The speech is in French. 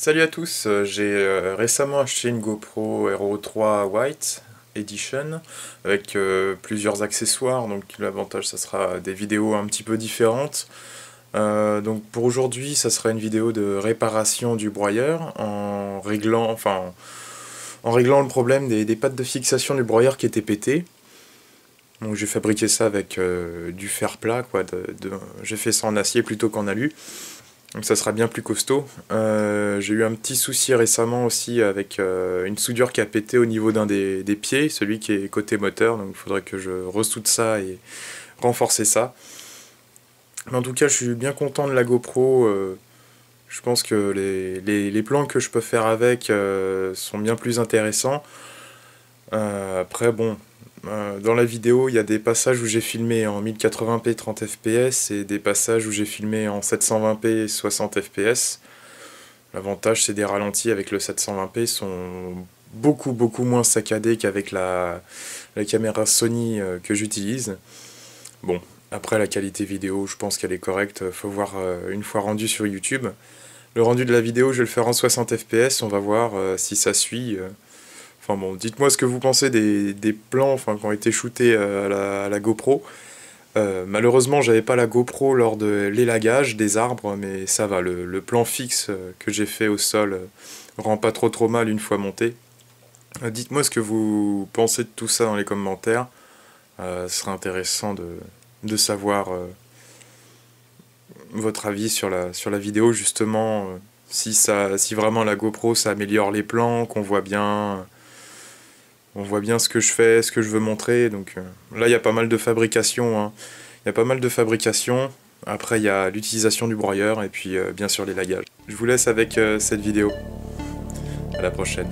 Salut à tous, j'ai récemment acheté une GoPro Hero 3 White Edition avec plusieurs accessoires, donc l'avantage ça sera des vidéos un petit peu différentes. Donc pour aujourd'hui ça sera une vidéo de réparation du broyeur en réglant le problème des pattes de fixation du broyeur qui étaient pétées. Donc j'ai fabriqué ça avec du fer plat, quoi, j'ai fait ça en acier plutôt qu'en alu. Donc ça sera bien plus costaud. J'ai eu un petit souci récemment aussi avec une soudure qui a pété au niveau d'un des pieds, celui qui est côté moteur, donc il faudrait que je ressoude ça et renforcer ça. Mais en tout cas je suis bien content de la GoPro, je pense que les plans que je peux faire avec sont bien plus intéressants. Après bon, dans la vidéo il y a des passages où j'ai filmé en 1080p 30 fps et des passages où j'ai filmé en 720p 60 fps. L'avantage c'est des ralentis avec le 720p sont beaucoup moins saccadés qu'avec la caméra Sony que j'utilise. Bon, après la qualité vidéo je pense qu'elle est correcte, faut voir une fois rendu sur YouTube. Le rendu de la vidéo je vais le faire en 60 fps, on va voir si ça suit. Enfin bon, dites-moi ce que vous pensez des plans qui ont été shootés à la GoPro. Malheureusement, j'avais pas la GoPro lors de l'élagage des arbres, mais ça va, le plan fixe que j'ai fait au sol rend pas trop mal une fois monté. Dites-moi ce que vous pensez de tout ça dans les commentaires. Ce serait intéressant de savoir votre avis sur la vidéo, justement, si vraiment la GoPro ça améliore les plans, qu'on voit bien. On voit bien ce que je fais, ce que je veux montrer. Donc là, il y a pas mal de fabrication, hein. Il y a pas mal de fabrication. Après, il y a l'utilisation du broyeur et puis bien sûr l'élagage. Je vous laisse avec cette vidéo. À la prochaine.